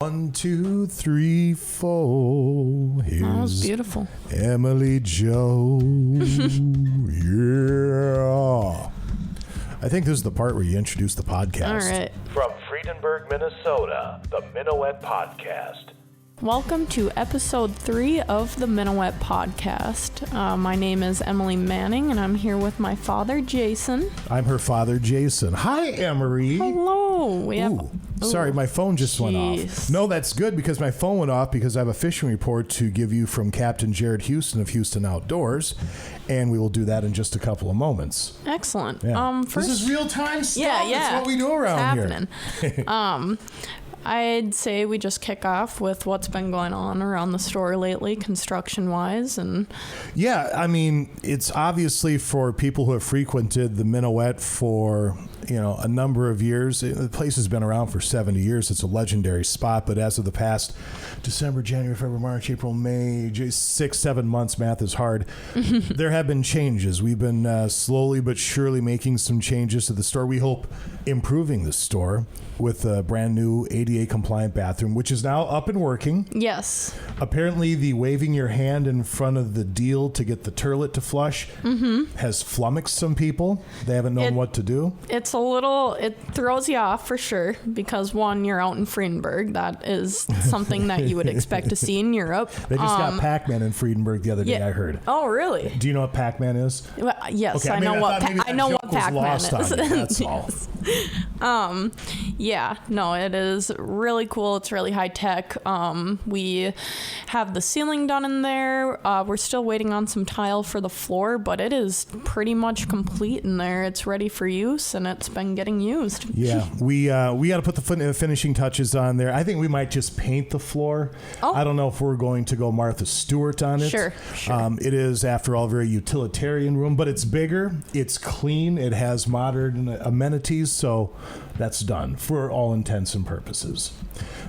1, 2, 3, 4. Here's that was beautiful. Emily Joe. Yeah. I think this is the part where you introduce the podcast. All right. From Friedenberg, Minnesota, the Minno-ette Podcast. Welcome to episode 3 of the Minno-ette Podcast. My name is Emily Manning, and I'm here with my father, Jason. I'm her father, Jason. Hi, Emery. Hello. Sorry, my phone just went off. No, that's good because my phone went off because I have a fishing report to give you from Captain Jarrid Houston of Houston Outdoors, and we will do that in just a couple of moments. Excellent. Yeah. First, this is real-time stuff. Yeah. That's what we do around here. I'd say we just kick off with what's been going on around the store lately, construction-wise, and yeah, I mean, it's obviously for people who have frequented the Minnewet for a number of years. The place has been around for 70 years. It's a legendary spot, but as of the past December, January, February, March, April, May, 6-7 months, math is hard. There have been changes. We've been slowly but surely making some changes to the store. We hope improving the store with a brand new ADA compliant bathroom, which is now up and working. yes. Apparently, the waving your hand in front of the deal to get the turlet to flush has flummoxed some people. They haven't known what to do. It throws you off for sure because, one, you're out in Friedenberg. That is something that you would expect to see in Europe. They just got Pac-Man in Friedenberg the other day, I heard. Oh, really? Do you know what Pac-Man is? Well, yes, okay, I know what Pac-Man is. That's all. Yeah, no, it is really cool. It's really high tech. We have the ceiling done in there. We're still waiting on some tile for the floor, but it is pretty much complete in there. It's ready for use, and it's been getting used. Yeah, we got to put the finishing touches on there. I think we might just paint the floor. Oh. I don't know if we're going to go Martha Stewart on it. Sure. It is, after all, a very utilitarian room, but it's bigger. It's clean. It has modern amenities, so that's done for all intents and purposes.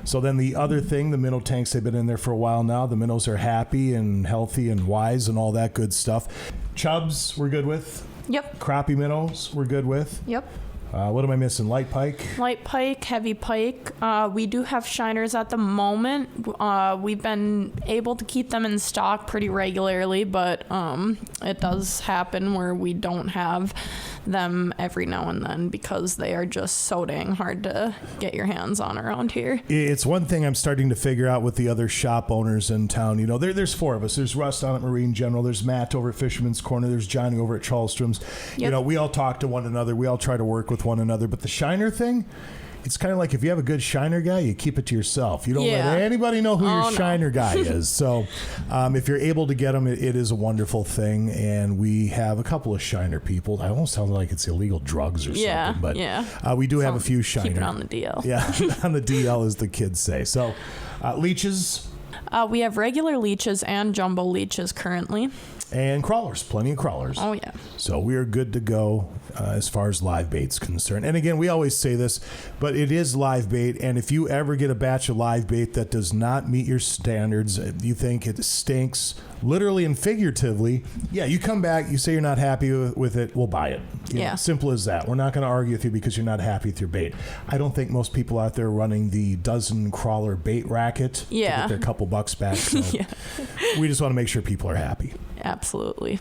So then the other thing, the minnow tanks, they've been in there for a while now. The minnows are happy and healthy and wise and all that good stuff. Chubs, we're good with. Yep. Crappie minnows, we're good with. Yep. What am I missing? Light pike? Light pike, heavy pike. We do have shiners at the moment. We've been able to keep them in stock pretty regularly, but it does happen where we don't have them every now and then because they are just so dang hard to get your hands on around here. It's one thing I'm starting to figure out with the other shop owners in town. There's 4 of us. There's Russ down at Marine General. There's Matt over at Fisherman's Corner. There's Johnny over at Charleston's. Yep. We all talk to one another. We all try to work with one another. But the shiner thing, it's kind of like if you have a good shiner guy, you keep it to yourself. You don't let anybody know who your shiner guy is. So if you're able to get them, it is a wonderful thing. And we have a couple of shiner people. I almost sound like it's illegal drugs or something. But we do have a few shiner. Keep it on the DL. Yeah, on the DL, as the kids say. So leeches. We have regular leeches and jumbo leeches currently. And crawlers, plenty of crawlers. Oh, yeah. So we are good to go as far as live bait's concerned. And again, we always say this, but it is live bait. And if you ever get a batch of live bait that does not meet your standards, you think it stinks, literally and figuratively, you come back, you say you're not happy with it, we'll buy it. Simple as that. We're not going to argue with you because you're not happy with your bait. I don't think most people out there running the dozen crawler bait racket to get their couple bucks back. So we just want to make sure people are happy. Absolutely.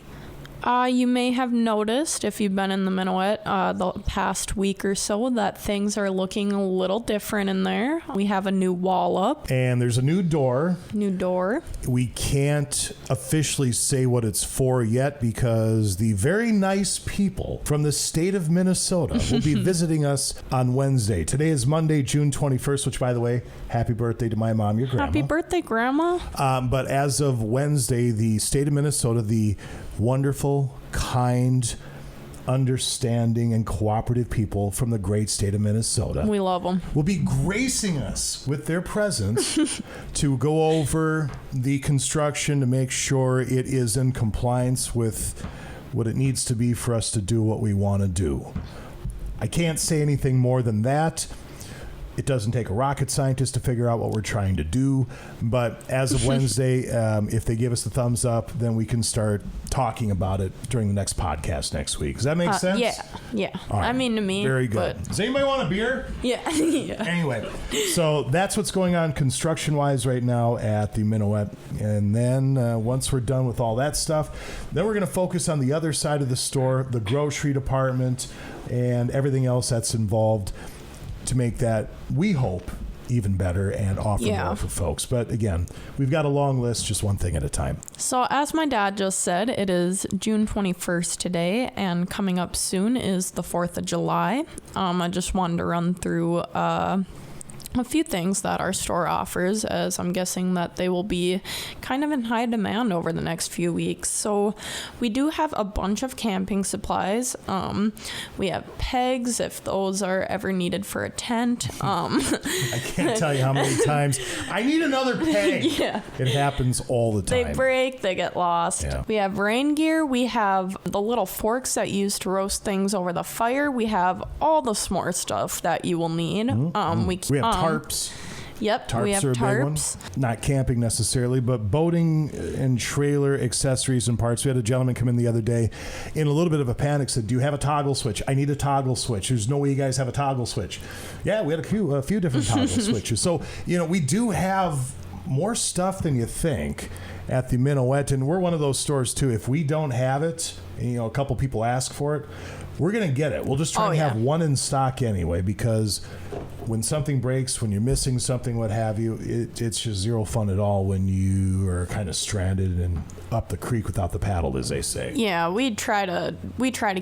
You may have noticed, if you've been in the Minnewet the past week or so, that things are looking a little different in there. We have a new wall up. And there's a new door. We can't officially say what it's for yet because the very nice people from the state of Minnesota will be visiting us on Wednesday. Today is Monday, June 21st, which, by the way, happy birthday to my mom, your grandma. Happy birthday, Grandma. But as of Wednesday, the state of Minnesota, the wonderful, kind, understanding, and cooperative people from the great state of Minnesota. We love them. Will be gracing us with their presence to go over the construction to make sure it is in compliance with what it needs to be for us to do what we want to do. I can't say anything more than that. It doesn't take a rocket scientist to figure out what we're trying to do. But as of Wednesday, if they give us the thumbs up, then we can start talking about it during the next podcast next week. Does that make sense? Yeah. All right. I mean, to me. Very good. Does anybody want a beer? Yeah. Anyway, so that's what's going on construction-wise right now at the Minnewet. And then once we're done with all that stuff, then we're going to focus on the other side of the store, the grocery department, and everything else that's involved to make that, we hope, even better and offer more for folks. But again, we've got a long list, just one thing at a time. So as my dad just said, it is June 21st today, and coming up soon is the 4th of July. I just wanted to run through a few things that our store offers, as I'm guessing that they will be kind of in high demand over the next few weeks. So we do have a bunch of camping supplies. We have pegs if those are ever needed for a tent. I can't tell you how many times I need another peg. Yeah. It happens all the time. They break, they get lost. Yeah. We have rain gear. We have the little forks that you use to roast things over the fire. We have all the s'more stuff that you will need. We have tarps. Yep, tarps we have are a tarps. Big one. Not camping necessarily, but boating and trailer accessories and parts. We had a gentleman come in the other day in a little bit of a panic, said, do you have a toggle switch? I need a toggle switch. There's no way you guys have a toggle switch. Yeah, we had a few different toggle switches. So, we do have more stuff than you think at the Minnewet, and we're one of those stores too. If we don't have it, and, a couple people ask for it, we're going to get it. We'll just try and have one in stock anyway, because when something breaks, when you're missing something, what have you, it's just zero fun at all when you are kind of stranded and up the creek without the paddle, as they say. Yeah, we try to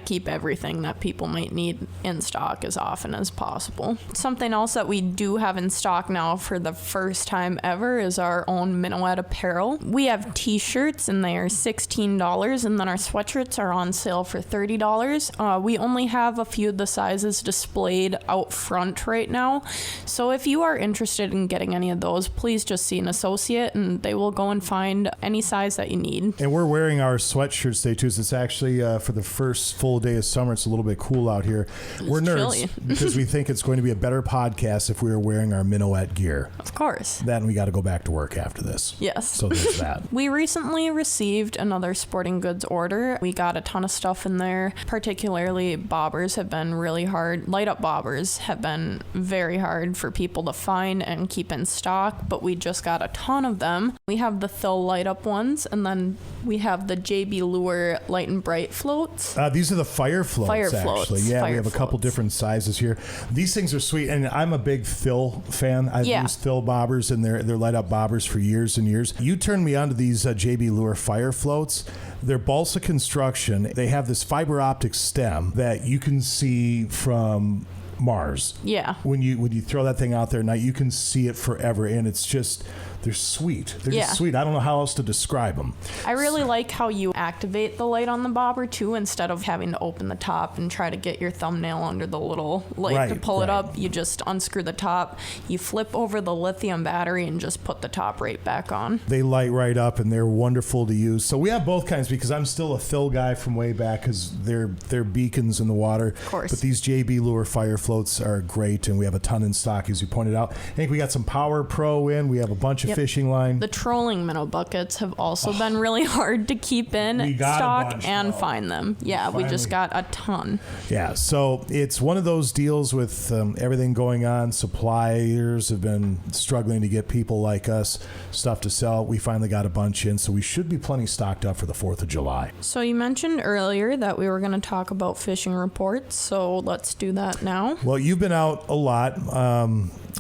keep everything that people might need in stock as often as possible. Something else that we do have in stock now for the first time ever is our own Minnewet apparel. We have t-shirts and they are $16, and then our sweatshirts are on sale for $30. We only have a few of the sizes displayed out front right now. So if you are interested in getting any of those, please just see an associate and they will go and find any size that you need. And we're wearing our sweatshirts today too. So it's actually for the first full day of summer. It's a little bit cool out here. We're nerds because we think it's going to be a better podcast if we are wearing our Minno-ette gear. Of course. Then we got to go back to work after this. Yes. So there's that. We recently received another sporting goods order. We got a ton of stuff in there. Particularly bobbers have been really hard. Light up bobbers have been very hard for people to find and keep in stock, but we just got a ton of them. We have the Thill light up ones, and then we have the JB Lure light and bright floats. These are the fire floats, actually. Yeah, we have a couple different sizes here. These things are sweet, and I'm a big Thill fan. I've used Thill bobbers and their light up bobbers for years and years. You turned me on to these JB Lure fire floats. They're balsa construction. They have this fiber optic stem that you can see from Mars. Yeah. When you throw that thing out there at night, you can see it forever, and it's just, they're sweet. They're just sweet. I don't know how else to describe them. I really like how you activate the light on the bobber too, instead of having to open the top and try to get your thumbnail under the little light to pull it up. You just unscrew the top, you flip over the lithium battery, and just put the top right back on. They light right up, and they're wonderful to use. So we have both kinds, because I'm still a Thill guy from way back, because they're beacons in the water. Of course. But these JB Lure fire floats are great, and we have a ton in stock, as you pointed out. I think we got some Power Pro in. We have a bunch of fishing line. The trolling minnow buckets have also been really hard to keep in stock and find them. Yeah, we just got a ton. Yeah, so it's one of those deals with everything going on. Suppliers have been struggling to get people like us stuff to sell. We finally got a bunch in, so we should be plenty stocked up for the 4th of July. So you mentioned earlier that we were going to talk about fishing reports, so let's do that now. Well, you've been out a lot.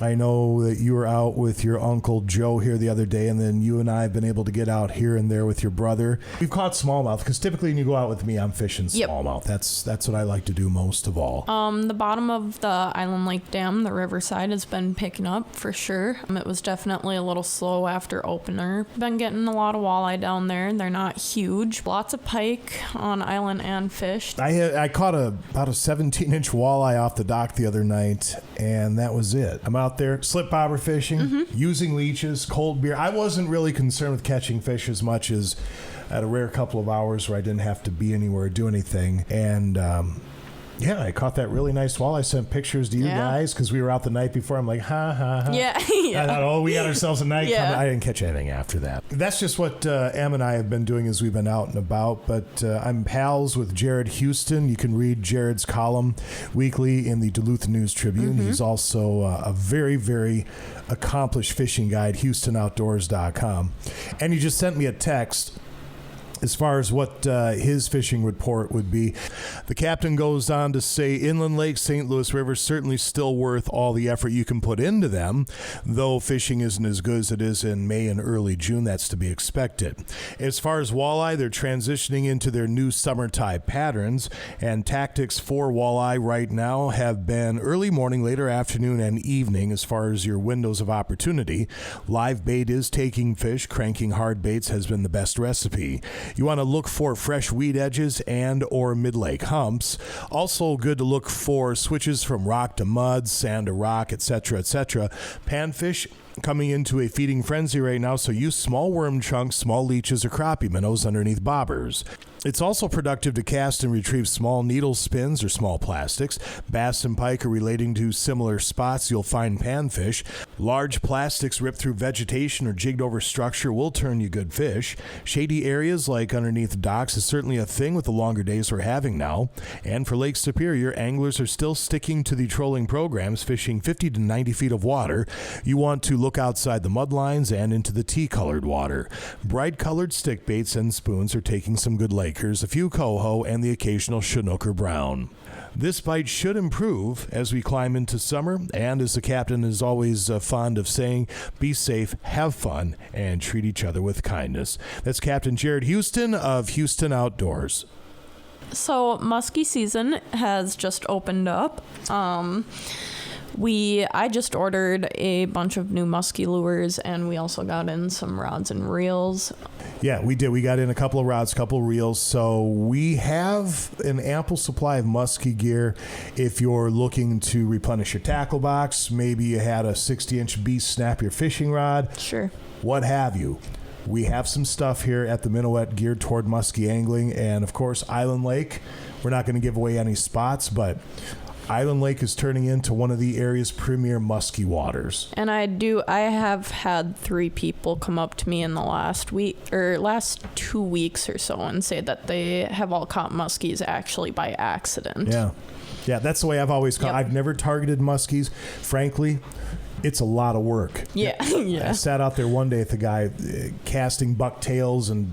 I know that you were out with your Uncle Joe here the other day, and then you and I have been able to get out here and there with your brother. We've caught smallmouth, because typically when you go out with me, I'm fishing smallmouth. That's what I like to do most of all. The bottom of the Island Lake Dam, the riverside, has been picking up for sure. It was definitely a little slow after opener. Been getting a lot of walleye down there. They're not huge. Lots of pike on island and fish. I caught about a 17-inch walleye off the dock the other night, and that was it. I'm out there slip bobber fishing, using leeches, cold beer. I wasn't really concerned with catching fish as much as at a rare couple of hours where I didn't have to be anywhere or do anything. And Yeah, I caught that really nice walleye. I sent pictures to you guys because we were out the night before. I'm like, ha, ha, ha. Yeah. I thought, we got ourselves a night coming. I didn't catch anything after that. That's just what Em and I have been doing as we've been out and about. But I'm pals with Jarrid Houston. You can read Jarrid's column weekly in the Duluth News Tribune. He's also a very, very accomplished fishing guide, HoustonOutdoors.com. And he just sent me a text as far as what his fishing report would be. The captain goes on to say, inland lakes, St. Louis River, certainly still worth all the effort you can put into them, though fishing isn't as good as it is in May and early June. That's to be expected. As far as walleye, they're transitioning into their new summer tide patterns, and tactics for walleye right now have been early morning, later afternoon, and evening as far as your windows of opportunity. Live bait is taking fish. Cranking hard baits has been the best recipe. You want to look for fresh weed edges and or mid-lake humps. Also good to look for switches from rock to mud, sand to rock, etc., etc. Panfish coming into a feeding frenzy right now, so use small worm chunks, small leeches, or crappie minnows underneath bobbers. It's also productive to cast and retrieve small needle spins or small plastics. Bass and pike are relating to similar spots you'll find panfish. Large plastics ripped through vegetation or jigged over structure will turn you good fish. Shady areas like underneath docks is certainly a thing with the longer days we're having now. And for Lake Superior, anglers are still sticking to the trolling programs, fishing 50 to 90 feet of water. You want to look outside the mud lines and into the tea-colored water. Bright-colored stick baits and spoons are taking some good lake. A few coho, and the occasional chinook or brown. This bite should improve as we climb into summer, and as the captain is always fond of saying, be safe, have fun, and treat each other with kindness. That's Captain Jarrid Houston of Houston Outdoors. So musky season has just opened up. I just ordered a bunch of new musky lures, and we also got in some rods and reels. Yeah, we did. We got in a couple of rods, a couple of reels. So we have an ample supply of musky gear if you're looking to replenish your tackle box. Maybe you had a 60-inch beast snap your fishing rod. Sure. What have you. We have some stuff here at the Minnewet geared toward musky angling. And, of course, Island Lake. We're not going to give away any spots, but Island Lake is turning into one of the area's premier musky waters. And I have had 3 people come up to me in the last 2 weeks or so and say that they have all caught muskies actually by accident. Yeah, that's the way I've always caught. Yep. I've never targeted muskies. Frankly, it's a lot of work. Yeah. I sat out there one day with the guy casting bucktails and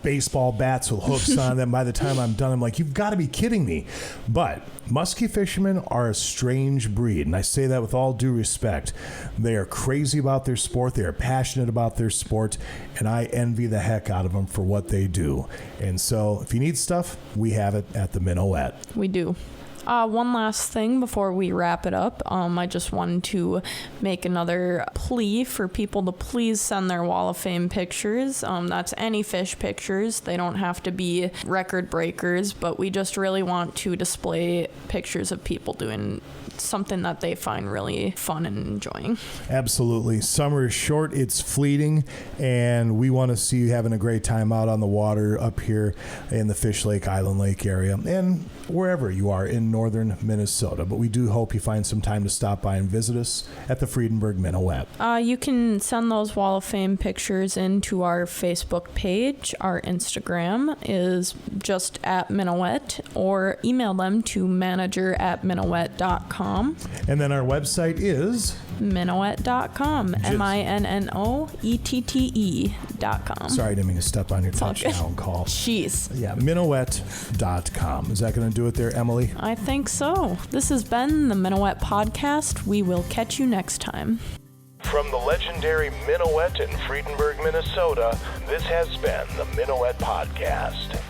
baseball bats with hooks on them. By the time I'm done, I'm like, you've got to be kidding me. But musky fishermen are a strange breed, and I say that with all due respect. They are crazy about their sport. They are passionate about their sport, and I envy the heck out of them for what they do. And so if you need stuff, we have it at the Minnowet. We do. One last thing before we wrap it up. I just wanted to make another plea for people to please send their Wall of Fame pictures. That's any fish pictures. They don't have to be record breakers, but we just really want to display pictures of people doing something that they find really fun and enjoying. Absolutely. Summer is short, it's fleeting, and we want to see you having a great time out on the water up here in the Fish Lake, Island Lake area, and wherever you are in northern Minnesota. But we do hope you find some time to stop by and visit us at the Friedenberg Minnewet. You can send those Wall of Fame pictures into our Facebook page. Our Instagram is just at Minnewet, or email them to manager@minnowet.com. And then our website is Minnowette.com. Minnowette.com. Sorry, I didn't mean to step on your touchdown call. Jeez. Yeah, Minnowette.com. Is that going to do it there, Emily? I think so. This has been the Minno-ette Podcast. We will catch you next time. From the legendary Minnewet in Friedenberg, Minnesota, this has been the Minno-ette Podcast.